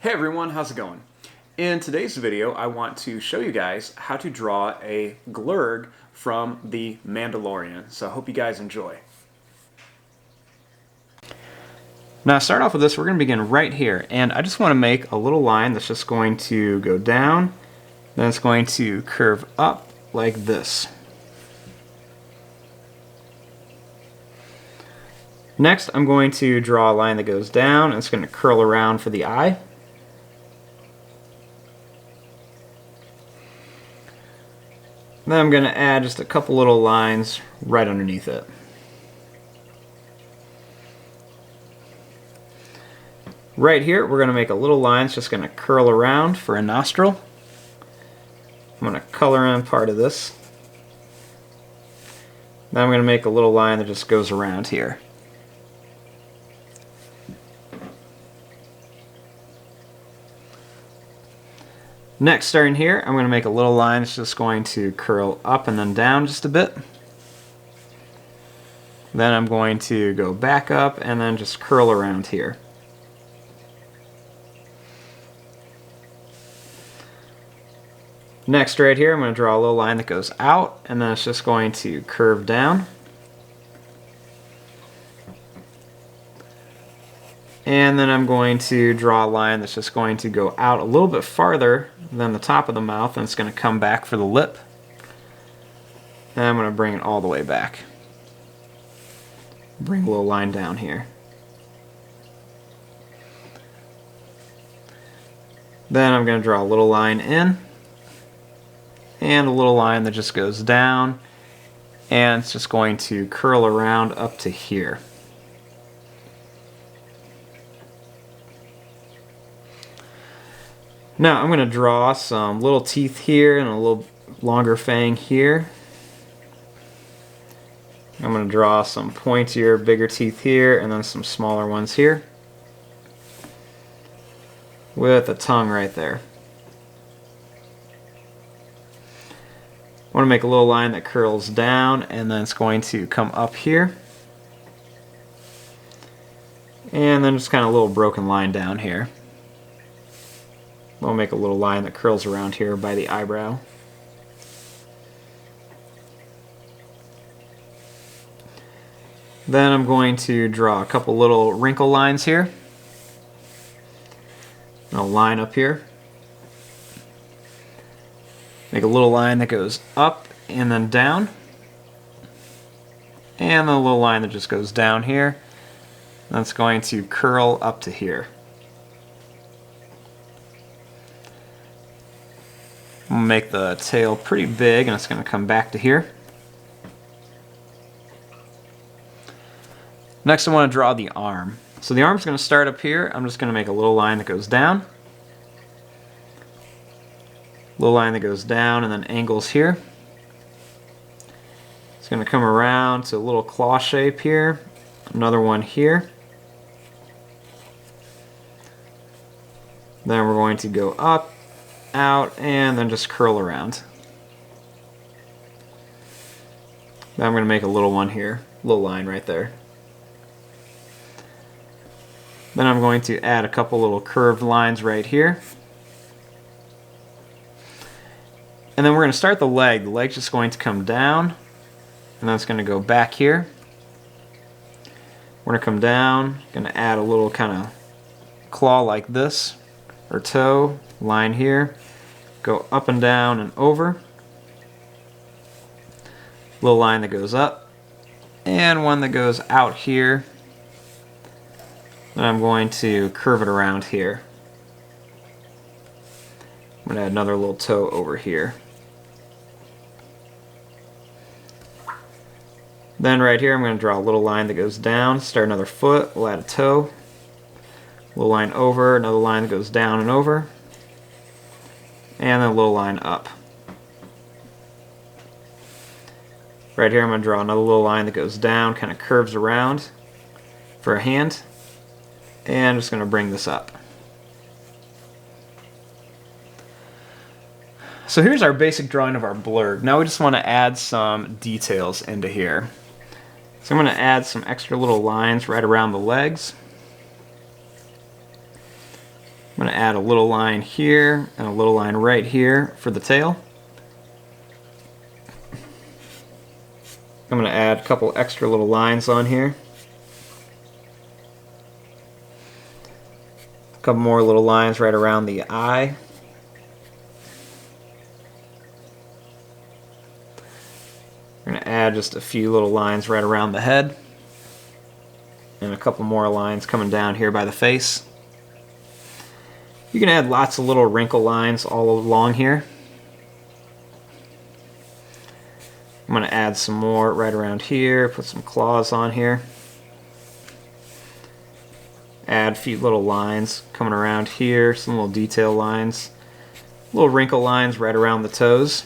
Hey everyone, how's it going? In today's video, I want to show you guys how to draw a blurrg from the Mandalorian. So I hope you guys enjoy. Now to start off with this, we're going to begin right here. And I just want to make a little line that's just going to go down, then it's going to curve up like this. Next, I'm going to draw a line that goes down, and it's going to curl around for the eye. Then I'm going to add just a couple little lines right underneath it. Right here, we're going to make a little line that's just going to curl around for a nostril. I'm going to color in part of this. Then I'm going to make a little line that just goes around here. Next, starting here, I'm going to make a little line that's just going to curl up and then down just a bit. Then I'm going to go back up and then just curl around here. Next, right here, I'm going to draw a little line that goes out, and then it's just going to curve down. And then I'm going to draw a line that's just going to go out a little bit farther than the top of the mouth, and it's going to come back for the lip. And I'm going to bring it all the way back. Bring a little line down here. Then I'm going to draw a little line in, and a little line that just goes down, and it's just going to curl around up to here. Now I'm going to draw some little teeth here and a little longer fang here. I'm going to draw some pointier, bigger teeth here and then some smaller ones here, with a tongue right there. I want to make a little line that curls down, and then it's going to come up here, and then just kind of a little broken line down here. We'll make a little line that curls around here by the eyebrow. Then I'm going to draw a couple little wrinkle lines here. And a line up here. Make a little line that goes up and then down. And a little line that just goes down here. That's going to curl up to here. I'm going to make the tail pretty big, and it's going to come back to here. Next I want to draw the arm. So the arm's going to start up here. I'm just going to make a little line that goes down. Little line that goes down and then angles here. It's going to come around to a little claw shape here. Another one here. Then we're going to go up, out, and then just curl around. Then I'm going to make a little one here, little line right there. Then I'm going to add a couple little curved lines right here. And then we're going to start the leg. The leg's just going to come down, and then it's going to go back here. We're going to come down, going to add a little kind of claw like this, or toe, line here. Go up and down and over. Little line that goes up, and one that goes out here. Then I'm going to curve it around here. I'm going to add another little toe over here. Then right here I'm going to draw a little line that goes down, start another foot, we'll add a toe. Little line over, another line that goes down and over. And then a little line up. Right here I'm going to draw another little line that goes down, kind of curves around for a hand. And I'm just going to bring this up. So here's our basic drawing of our blurrg. Now we just want to add some details into here. So I'm going to add some extra little lines right around the legs. I'm going to add a little line here and a little line right here for the tail. I'm going to add a couple extra little lines on here. A couple more little lines right around the eye. We're going to add just a few little lines right around the head. And a couple more lines coming down here by the face. You can add lots of little wrinkle lines all along here. I'm going to add some more right around here, put some claws on here. Add a few little lines coming around here, some little detail lines. Little wrinkle lines right around the toes.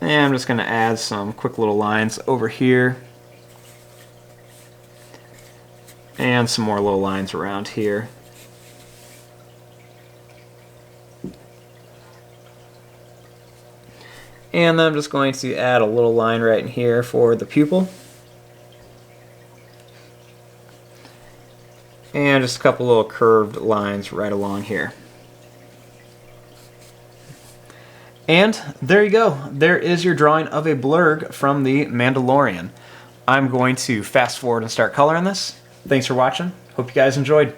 And I'm just going to add some quick little lines over here. And some more little lines around here. And then I'm just going to add a little line right in here for the pupil. And just a couple little curved lines right along here. And there you go. There is your drawing of a blurrg from the Mandalorian. I'm going to fast forward and start coloring this. Thanks for watching. Hope you guys enjoyed.